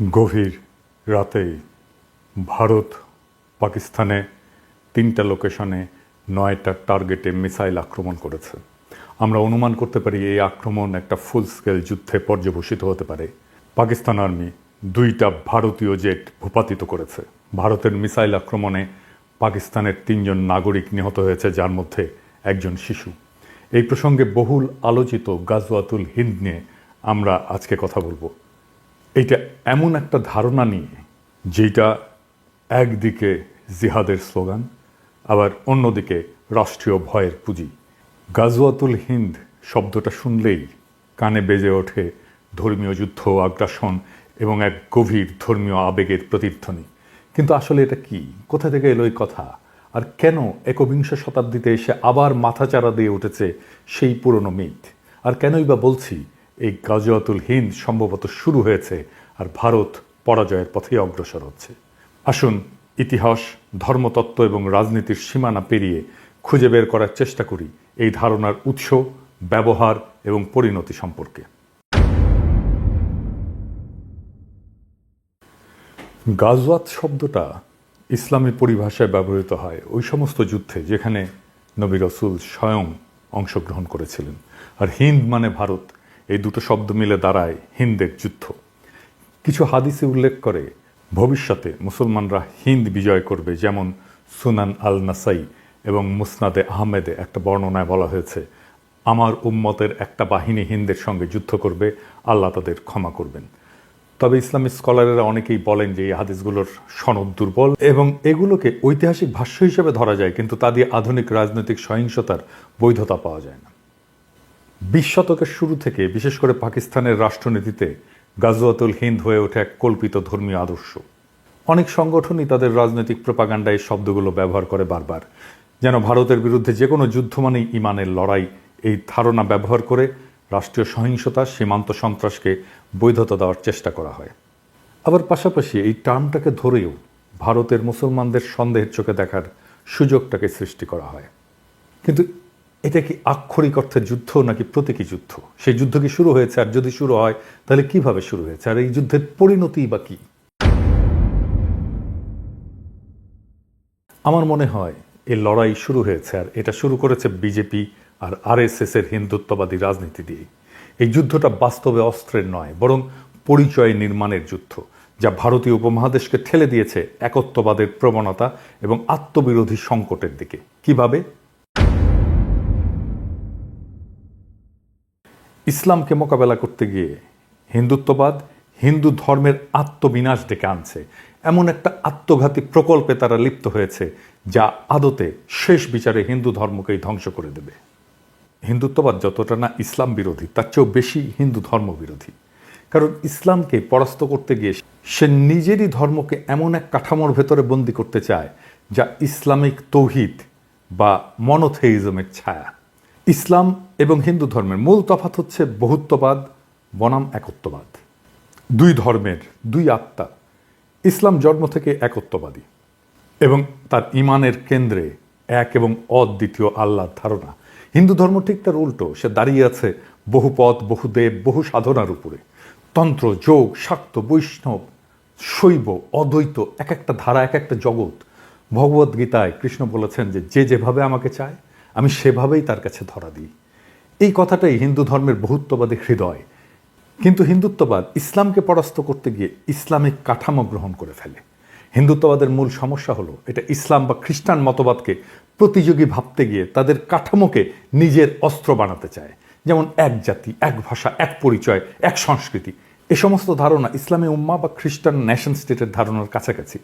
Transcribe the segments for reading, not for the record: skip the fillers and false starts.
গভীর রাতে ভারত পাকিস্তানে ৩টা লোকেশনে ৯টা টার্গেটে মিসাইল আক্রমণ করেছে। আমরা অনুমান করতে পারি এই আক্রমণ একটা ফুল স্কেল যুদ্ধে পর্যবসিত হতে পারে। পাকিস্তান আর্মি ২টা ভারতীয় জেট ভূপাতিত করেছে। ভারতের মিসাইল আক্রমণে পাকিস্তানের ৩জন নাগরিক নিহত হয়েছে, যার মধ্যে একজন শিশু। এই প্রসঙ্গে বহুল আলোচিত গাজওয়াতুল হিন্দ নিয়ে আমরা আজকে কথা বলবো। এইটা এমন একটা ধারণা নিয়ে যেটা একদিকে জিহাদের স্লোগান, আবার অন্যদিকে রাষ্ট্রীয় ভয়ের পুঁজি। গাজওয়াতুল হিন্দ শব্দটা শুনলেই কানে বেজে ওঠে ধর্মীয় যুদ্ধ, আগ্রাসন এবং এক গভীর ধর্মীয় আবেগের প্রতিধ্বনি। কিন্তু আসলে এটা কি? কোথা থেকে এলো এই কথা? আর কেন একবিংশ শতাব্দীতে এসে আবার মাথাচাড়া দিয়ে উঠেছে সেই পুরনো মিথ? আর কেনই বা বলছি এই গাজওয়াতুল হিন্দ সম্ভবত শুরু হয়েছে আর ভারত পরাজয়ের পথে অগ্রসর হচ্ছে? আসুন ইতিহাস, ধর্মতত্ত্ব এবং রাজনীতির সীমানা পেরিয়ে খুঁজে বের করার চেষ্টা করি এই ধারণার উৎস, ব্যবহার এবং পরিণতি সম্পর্কে। গাজওয়াত শব্দটা ইসলামী পরিভাষায় ব্যবহৃত হয় ওই সমস্ত যুদ্ধে যেখানে নবী রাসূল স্বয়ং অংশগ্রহণ করেছিলেন। আর হিন্দ মানে ভারত, এই দুটো শব্দ মিলে দাঁড়ায় হিন্দের যুদ্ধ। কিছু হাদিসে উল্লেখ করে ভবিষ্যতে মুসলমানরা হিন্দ বিজয় করবে, যেমন সুনান আল নাসাই এবং মুসনাদে আহমেদে একটা বর্ণনায় বলা হয়েছে, আমার উম্মতের একটা বাহিনী হিন্দের সঙ্গে যুদ্ধ করবে, আল্লাহ তাদের ক্ষমা করবেন। তবে ইসলামী স্কলারেরা অনেকেই বলেন যে এই হাদিসগুলোর সনদ দুর্বল এবং এগুলোকে ঐতিহাসিক ভাষ্য হিসেবে ধরা যায়, কিন্তু তা দিয়ে আধুনিক রাজনৈতিক সহিংসতার বৈধতা পাওয়া যায় না। ২০ শতকের শুরু থেকে বিশেষ করে পাকিস্তানের রাষ্ট্রনীতিতে গাজওয়াতুল হিন্দ হয়ে ওঠে এক কল্পিত ধর্মীয় আদর্শ। অনেক সংগঠনই তাদের রাজনৈতিক প্রোপাগান্ডায় এই শব্দগুলো ব্যবহার করে বারবার, যেন ভারতের বিরুদ্ধে যে কোনো যুদ্ধ মানেই ইমানের লড়াই। এই ধারণা ব্যবহার করে রাষ্ট্রীয় সহিংসতা, সীমান্ত সন্ত্রাসকে বৈধতা দেওয়ার চেষ্টা করা হয়। আবার পাশাপাশি এই টার্মটাকে ধরেও ভারতের মুসলমানদের সন্দেহের চোখে দেখার সুযোগটাকে সৃষ্টি করা হয়। কিন্তু এটা কি আক্ষরিক অর্থে যুদ্ধ নাকি প্রতীকী যুদ্ধ? সেই যুদ্ধ কি শুরু হয়েছে? আর যদি শুরু হয় তাহলে কিভাবে শুরু হয়েছে? আর এই যুদ্ধের পরিণতি বা কি? আমার মনে হয় এই লড়াই শুরু হয়েছে, আর এটা শুরু করেছে বিজেপি আর আরএসএস এর হিন্দুত্ববাদী রাজনীতি দিয়ে। এই যুদ্ধটা বাস্তবে অস্ত্রের নয়, বরং পরিচয় নির্মাণের যুদ্ধ, যা ভারতীয় উপমহাদেশকে ঠেলে দিয়েছে একত্ববাদের প্রবণতা এবং আত্মবিরোধী সংকটের দিকে। কিভাবে? ইসলামকে মোকাবেলা করতে গিয়ে হিন্দুত্ববাদ হিন্দু ধর্মের আত্মবিনাশ ডেকে আনছে, এমন একটা আত্মঘাতী প্রকল্পে তারা লিপ্ত হয়েছে যা আদতে শেষ বিচারে হিন্দু ধর্মকেই ধ্বংস করে দেবে। হিন্দুত্ববাদ যতটা না ইসলাম বিরোধী, তার চেয়েও বেশি হিন্দু ধর্ম বিরোধী। কারণ ইসলামকে পরাস্ত করতে গিয়ে সে নিজেরই ধর্মকে এমন এক কাঠামোর ভেতরে বন্দী করতে চায় যা ইসলামিক তৌহিদ বা মনোথেইজমের ছায়া। ইসলাম এবং হিন্দু ধর্মের মূল তফাৎ হচ্ছে বহুত্ববাদ বনাম একত্ববাদ। দুই ধর্মের দুই আত্মা। ইসলাম জন্ম থেকে একত্ববাদী এবং তার ইমানের কেন্দ্রে এক এবং অদ্বিতীয় আল্লাহর ধারণা। হিন্দু ধর্ম ঠিক তার উল্টো, সে দাঁড়িয়ে আছে বহুপদ, বহুদেব, বহু সাধনার উপরে। তন্ত্র, যোগ, শাক্ত, বৈষ্ণব, শৈব, অদ্বৈত, এক একটা ধারা, এক একটা জগৎ। ভগবদ্গীতায় কৃষ্ণ বলেছেন যে যে যেভাবে আমাকে চায় আমি সেভাবেই তার কাছে ধরা দিই। এই কথাটাই হিন্দু ধর্মের বহুত্ববাদী হৃদয়। কিন্তু হিন্দুত্ববাদ ইসলামকে পরাস্ত করতে গিয়ে ইসলামিক কাঠামো গ্রহণ করে ফেলে। হিন্দুত্ববাদের মূল সমস্যা হলো এটা ইসলাম বা খ্রিস্টান মতবাদকে প্রতিযোগী ভাবতে গিয়ে তাদের কাঠামোকে নিজের অস্ত্র বানাতে চায়। যেমন এক জাতি, এক ভাষা, এক পরিচয়, এক সংস্কৃতি। এ সমস্ত ধারণা ইসলামী উম্মাহ বা খ্রিস্টান নেশন স্টেটের ধারণার কাছাকাছি।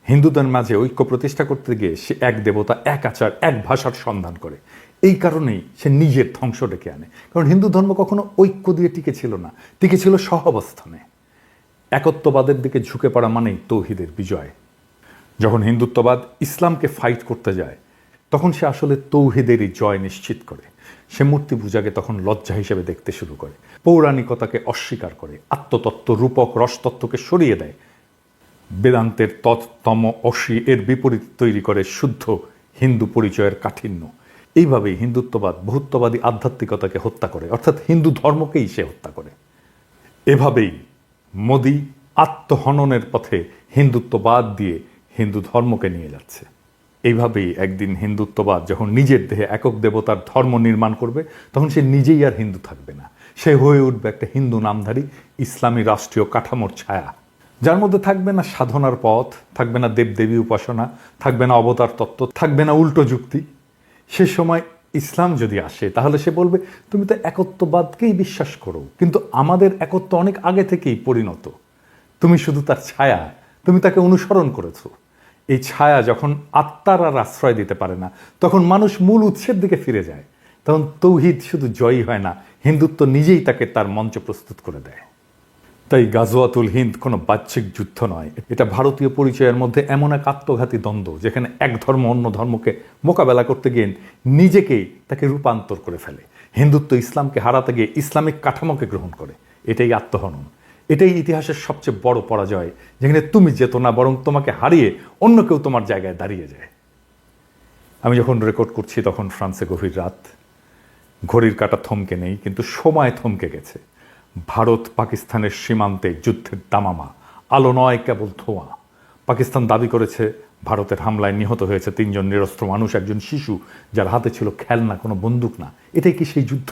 হিন্দুদের মাঝে ঐক্য প্রতিষ্ঠা করতে গিয়ে সে এক দেবতা, এক আচার, এক ভাষার সন্ধান করে। এই কারণেই সে নিজের ধ্বংস ডেকে আনে। কারণ হিন্দু ধর্ম কখনো ঐক্য দিয়ে টিকে ছিল না, টিকে ছিল সহাবস্থানে। একত্ববাদের দিকে ঝুঁকে পড়া মানেই তৌহিদের বিজয়। যখন হিন্দুত্ববাদ ইসলামকে ফাইট করতে যায় তখন সে আসলে তৌহিদেরই জয় নিশ্চিত করে। সে মূর্তি পূজাকে তখন লজ্জা হিসেবে দেখতে শুরু করে, পৌরাণিকতাকে অস্বীকার করে, আত্মতত্ত্ব, রূপক, রসতত্ত্বকে সরিয়ে দেয়, বেদান্তের তৎ-তম অসি এর বিপরীত তৈরি করে শুদ্ধ হিন্দু পরিচয়ের কাঠিন্য। এইভাবেই হিন্দুত্ববাদ বহুত্ববাদী আধ্যাত্মিকতাকে হত্যা করে, অর্থাৎ হিন্দু ধর্মকেই সে হত্যা করে। এভাবেই মোদি আত্মহননের পথে হিন্দুত্ববাদ দিয়ে হিন্দু ধর্মকে নিয়ে যাচ্ছে। এইভাবেই একদিন হিন্দুত্ববাদ যখন নিজের দেহে একক দেবতার ধর্ম নির্মাণ করবে, তখন সে নিজেই আর হিন্দু থাকবে না, সে হয়ে উঠবে একটা হিন্দু নামধারী ইসলামী রাষ্ট্রীয় কাঠামোর ছায়া, যার মধ্যে থাকবে না সাধনার পথ, থাকবে না দেবদেবী উপাসনা, থাকবে না অবতার তত্ত্ব, থাকবে না উল্টো যুক্তি। সে সময় ইসলাম যদি আসে তাহলে সে বলবে, তুমি তো একত্ববাদকেই বিশ্বাস করো, কিন্তু আমাদের একত্ব অনেক আগে থেকেই পরিণত, তুমি শুধু তার ছায়া, তুমি তাকে অনুসরণ করেছো। এই ছায়া যখন আত্মার আর আশ্রয় দিতে পারে না, তখন মানুষ মূল উৎসের দিকে ফিরে যায়। তখন তৌহিদ শুধু জয়ী হয় না, হিন্দুত্ব নিজেই তাকে তার মঞ্চ প্রস্তুত করে দেয়। তাই গাজওয়াতুল হিন্দ কোনো বাহ্যিক যুদ্ধ নয়, এটা ভারতীয় পরিচয়ের মধ্যে এমন এক আত্মঘাতী দ্বন্দ্ব, যেখানে এক ধর্ম অন্য ধর্মকে মোকাবেলা করতে গিয়ে নিজেকেই তাকে রূপান্তর করে ফেলে। হিন্দুত্ব ইসলামকে হারাতে গিয়ে ইসলামিক কাঠামোকে গ্রহণ করে। এটাই আত্মহনন, এটাই ইতিহাসের সবচেয়ে বড় পরাজয়, যেখানে তুমি যেত না, বরং তোমাকে হারিয়ে অন্য কেউ তোমার জায়গায় দাঁড়িয়ে যায়। আমি যখন রেকর্ড করছি তখন ফ্রান্সে গভীর রাত, ঘড়ির কাঁটা থমকে নেই, কিন্তু সময় থমকে গেছে। ভারত পাকিস্তানের সীমান্তে যুদ্ধের দামামা, আলো নয় কেবল ধোঁয়া। পাকিস্তান দাবি করেছে ভারতের হামলায় নিহত হয়েছে 3 জন নিরস্ত্র মানুষ, একজন শিশু যার হাতে ছিল খেলনা, কোনো বন্দুক না। এটাই কি সেই যুদ্ধ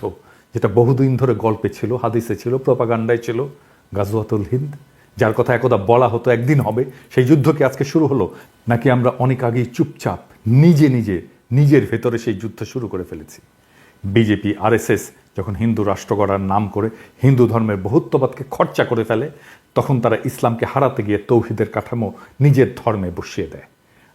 যেটা বহুদিন ধরে গল্পে ছিল, হাদিসে ছিল, প্রপাগান্ডায় ছিল? গাজওয়াতুল হিন্দ, যার কথা একদা বলা হতো একদিন হবে, সেই যুদ্ধ কি আজকে শুরু হলো? নাকি আমরা অনেক আগেই চুপচাপ নিজের ভেতরে সেই যুদ্ধ শুরু করে ফেলেছি? বিজেপি আরএসএস যখন হিন্দু রাষ্ট্র গড়ার নাম করে হিন্দু ধর্মের বহুত্ববাদকে খরচা করে ফেলে, তখন তারা ইসলামকে হারাতে গিয়ে তৌহিদের কাঠামো নিজের ধর্মে বসিয়ে দেয়।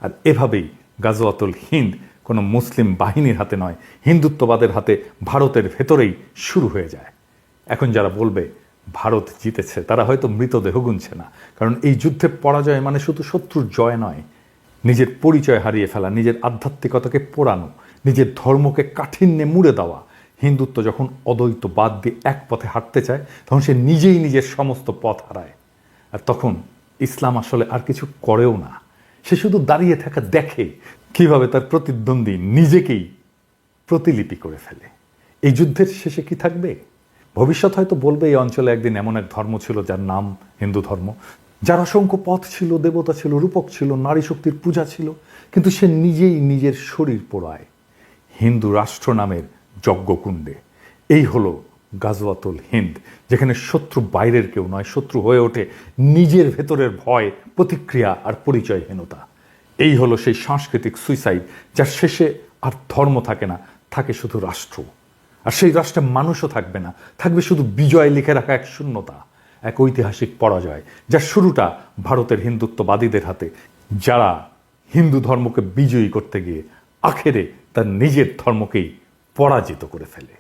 আর এভাবেই গাজওয়াতুল হিন্দ কোনো মুসলিম বাহিনীর হাতে নয়, হিন্দুত্ববাদের হাতে ভারতের ভেতরেই শুরু হয়ে যায়। এখন যারা বলবে ভারত জিতেছে, তারা হয়তো মৃতদেহ গুনছে না, কারণ এই যুদ্ধে পরাজয় মানে শুধু শত্রুর জয় নয়, নিজের পরিচয় হারিয়ে ফেলা, নিজের আধ্যাত্মিকতাকে পোড়ানো, নিজের ধর্মকে কাঠিন্যে মুড়ে দেওয়া। হিন্দুত্ব যখন অদ্বৈতবাদ দিয়ে এক পথে হাঁটতে চায়, তখন সে নিজেই নিজের সমস্ত পথ হারায়। আর তখন ইসলাম আসলে আর কিছু করেও না, সে শুধু দাঁড়িয়ে থাকা দেখে কিভাবে তার প্রতিদ্বন্দ্বী নিজেকেই প্রতিলিপি করে ফেলে। এই যুদ্ধের শেষে কি থাকবে? ভবিষ্যৎ হয়তো বলবে এই অঞ্চলে একদিন এমন এক ধর্ম ছিল যার নাম হিন্দু ধর্ম, যার অসংখ্য পথ ছিল, দেবতা ছিল, রূপক ছিল, নারী শক্তির পূজা ছিল, কিন্তু সে নিজেই নিজের শরীর পোড়ায় হিন্দু রাষ্ট্র নামের যজ্ঞকুণ্ডে। এই হলো গাজওয়াতুল হিন্দ, যেখানে শত্রু বাইরের কেউ নয়, শত্রু হয়ে ওঠে নিজের ভেতরের ভয়, প্রতিক্রিয়া আর পরিচয়হীনতা। এই হলো সেই সাংস্কৃতিক সুইসাইড, যার শেষে আর ধর্ম থাকে না, থাকে শুধু রাষ্ট্র। আর সেই রাষ্ট্রে মানুষও থাকবে না, থাকবে শুধু বিজয় লিখে রাখা এক শূন্যতা, এক ঐতিহাসিক পরাজয়, যার শুরুটা ভারতের হিন্দুত্ববাদীদের হাতে, যারা হিন্দু ধর্মকে বিজয়ী করতে গিয়ে আখেরে তার নিজের ধর্মকেই পরাজিত করে ফেলে।